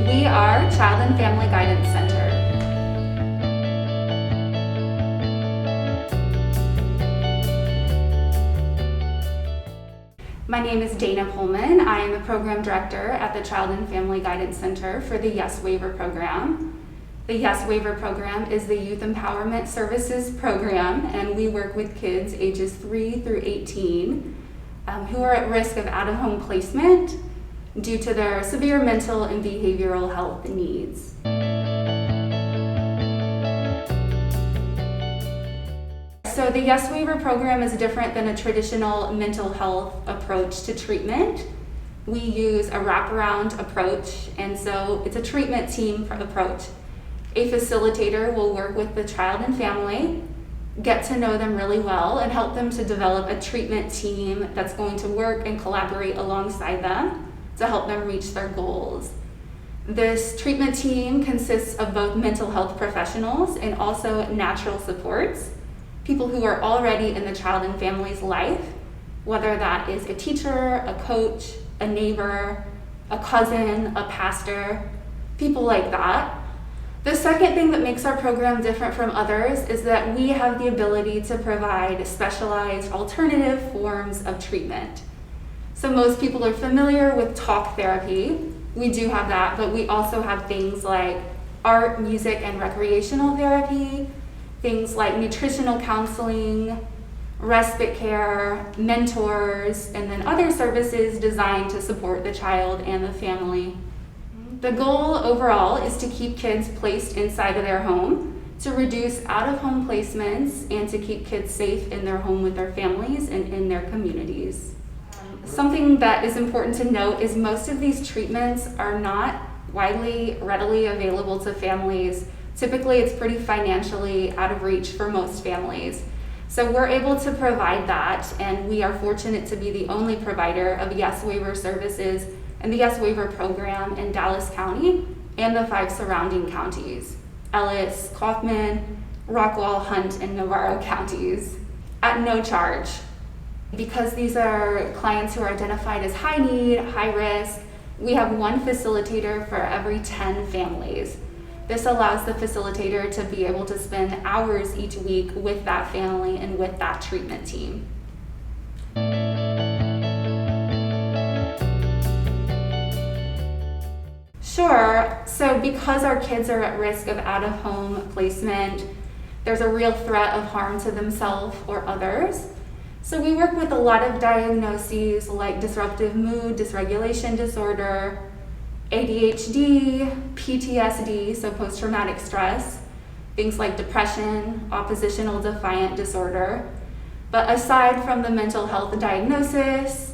We are Child and Family Guidance Center. My name is Dana Pohlman. I am the Program Director at the Child and Family Guidance Center for the YES Waiver Program. The YES Waiver Program is the Youth Empowerment Services Program, and we work with kids ages 3 through 18 who are at risk of out-of-home placement due to their severe mental and behavioral health needs. So the YES Waiver Program is different than a traditional mental health approach to treatment. We use a wraparound approach, and so it's a treatment team approach. A facilitator will work with the child and family, get to know them really well, and help them to develop a treatment team that's going to work and collaborate alongside them to help them reach their goals. This treatment team consists of both mental health professionals and also natural supports, people who are already in the child and family's life, whether that is a teacher, a coach, a neighbor, a cousin, a pastor, people like that. The second thing that makes our program different from others is that we have the ability to provide specialized alternative forms of treatment. So most people are familiar with talk therapy. We do have that, but we also have things like art, music, and recreational therapy, things like nutritional counseling, respite care, mentors, and then other services designed to support the child and the family. The goal overall is to keep kids placed inside of their home, to reduce out-of-home placements, and to keep kids safe in their home with their families and in their communities. Something that is important to note is most of these treatments are not readily available to families. Typically, it's pretty financially out of reach for most families. So we're able to provide that, and we are fortunate to be the only provider of YES Waiver services and the YES Waiver Program in Dallas County and the 5 surrounding counties, Ellis, Kaufman, Rockwall, Hunt, and Navarro counties, at no charge. Because these are clients who are identified as high need, high risk, we have one facilitator for every 10 families. This allows the facilitator to be able to spend hours each week with that family and with that treatment team. Sure. So because our kids are at risk of out-of-home placement, there's a real threat of harm to themselves or others. So we work with a lot of diagnoses like disruptive mood dysregulation disorder, ADHD, PTSD, so post-traumatic stress, things like depression, oppositional defiant disorder. But aside from the mental health diagnosis,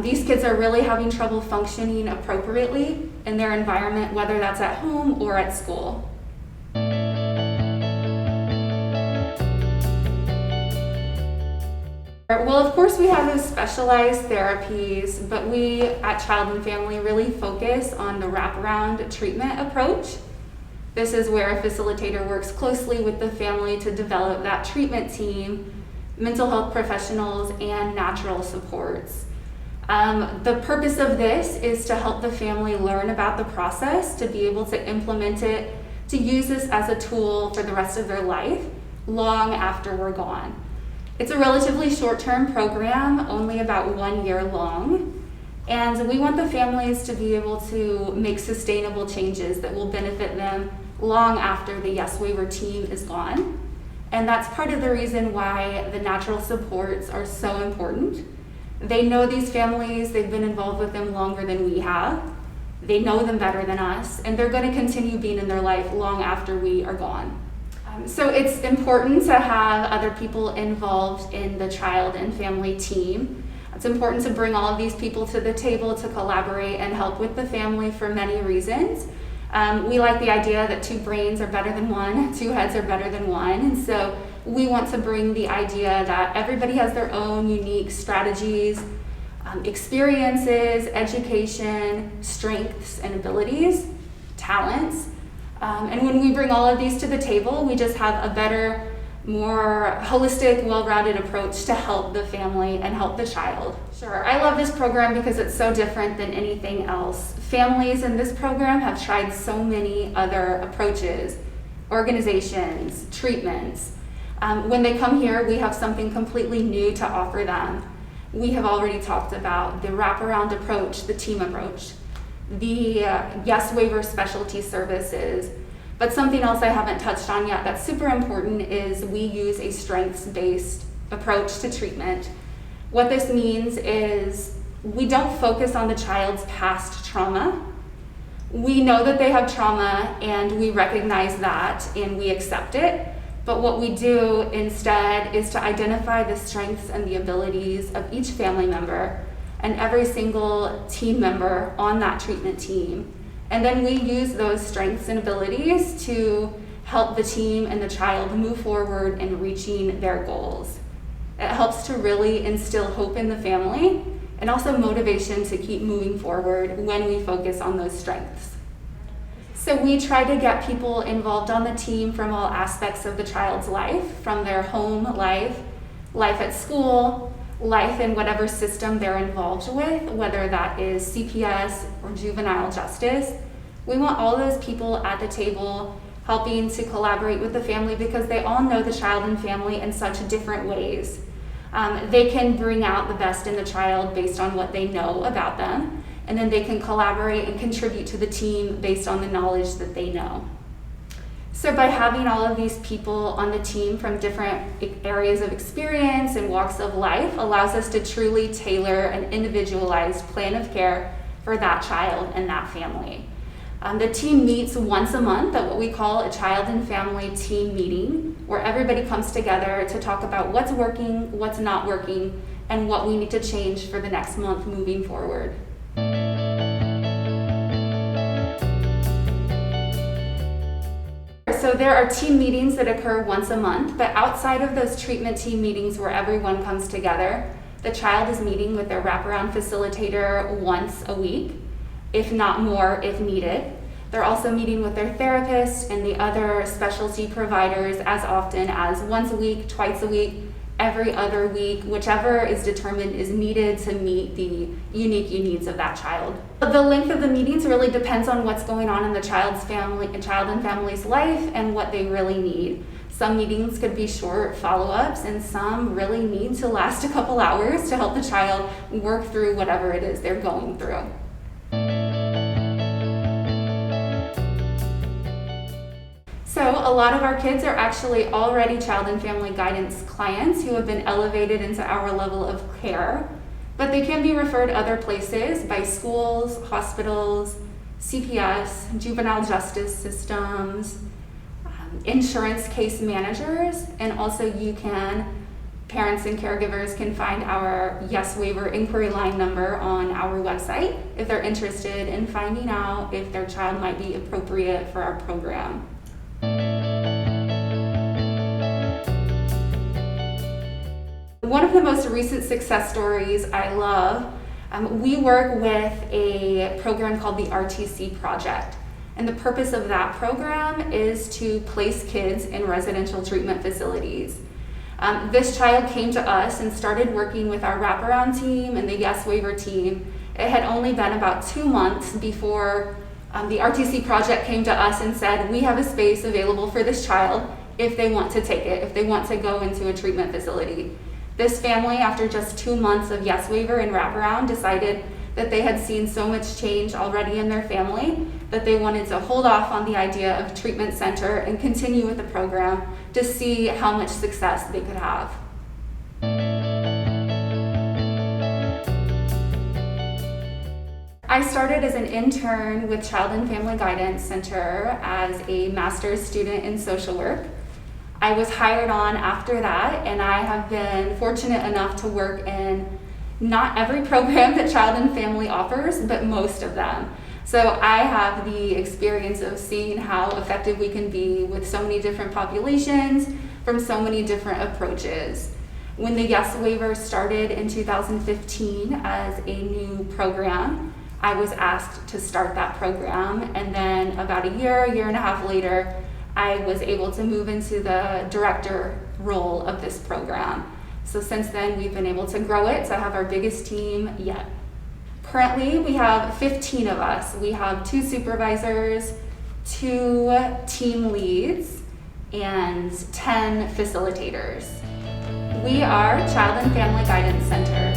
these kids are really having trouble functioning appropriately in their environment, whether that's at home or at school. Well, of course, we have those specialized therapies, but we at Child and Family really focus on the wraparound treatment approach. This is where a facilitator works closely with the family to develop that treatment team, mental health professionals, and natural supports. The purpose of this is to help the family learn about the process, to be able to implement it, to use this as a tool for the rest of their life, long after we're gone. It's a relatively short-term program, only about 1 year long, and we want the families to be able to make sustainable changes that will benefit them long after the YES Waiver team is gone. And that's part of the reason why the natural supports are so important. They know these families, they've been involved with them longer than we have. They know them better than us, and they're going to continue being in their life long after we are gone. So it's important to have other people involved in the child and family team. It's important to bring all of these people to the table to collaborate and help with the family for many reasons. We like the idea that 2 brains are better than 1, 2 heads are better than 1, and so we want to bring the idea that everybody has their own unique strategies, experiences, education, strengths and abilities, talents. And when we bring all of these to the table, we just have a better more holistic, well-rounded approach to help the family and help the child. Sure, I love this program because it's so different than anything else. Families in this program have tried so many other approaches, organizations, treatments. When they come here, we have something completely new to offer them. We have already talked about the wraparound approach, the team approach, the YES Waiver specialty services. But something else I haven't touched on yet that's super important is we use a strengths-based approach to treatment. What this means is we don't focus on the child's past trauma. We know that they have trauma and we recognize that and we accept it. But what we do instead is to identify the strengths and the abilities of each family member and every single team member on that treatment team. And then we use those strengths and abilities to help the team and the child move forward in reaching their goals. It helps to really instill hope in the family and also motivation to keep moving forward when we focus on those strengths. So we try to get people involved on the team from all aspects of the child's life, from their home life, life at school, life in whatever system they're involved with, whether that is CPS or juvenile justice. We want all those people at the table helping to collaborate with the family because they all know the child and family in such different ways. They can bring out the best in the child based on what they know about them, and then they can collaborate and contribute to the team based on the knowledge that they know. So by having all of these people on the team from different areas of experience and walks of life allows us to truly tailor an individualized plan of care for that child and that family. The team meets once a month at what we call a child and family team meeting, where everybody comes together to talk about what's working, what's not working, and what we need to change for the next month moving forward. So there are team meetings that occur once a month, but outside of those treatment team meetings where everyone comes together, the child is meeting with their wraparound facilitator once a week, if not more if needed. They're also meeting with their therapist and the other specialty providers as often as once a week, twice a week, every other week, whichever is determined is needed to meet the unique needs of that child. The length of the meetings really depends on what's going on in the child and family's life and what they really need. Some meetings could be short follow-ups and some really need to last a couple hours to help the child work through whatever it is they're going through. So a lot of our kids are actually already child and family guidance clients who have been elevated into our level of care, but they can be referred other places by schools, hospitals, CPS, juvenile justice systems, insurance case managers, and also parents and caregivers can find our YES Waiver inquiry line number on our website if they're interested in finding out if their child might be appropriate for our program. One of the most recent success stories I love, we work with a program called the RTC Project. And the purpose of that program is to place kids in residential treatment facilities. This child came to us and started working with our wraparound team and the YES Waiver team. It had only been about 2 months before the RTC Project came to us and said, we have a space available for this child if they want to take it, if they want to go into a treatment facility. This family, after just 2 months of YES Waiver and wraparound, decided that they had seen so much change already in their family that they wanted to hold off on the idea of a treatment center and continue with the program to see how much success they could have. I started as an intern with Child and Family Guidance Center as a master's student in social work. I was hired on after that, and I have been fortunate enough to work in not every program that Child and Family offers, but most of them. So I have the experience of seeing how effective we can be with so many different populations from so many different approaches. When the YES Waiver started in 2015 as a new program, I was asked to start that program, and then about a year and a half later, I was able to move into the director role of this program. So since then, we've been able to grow it to have our biggest team yet. Currently, we have 15 of us. We have 2 supervisors, 2 team leads, and 10 facilitators. We are Child and Family Guidance Center.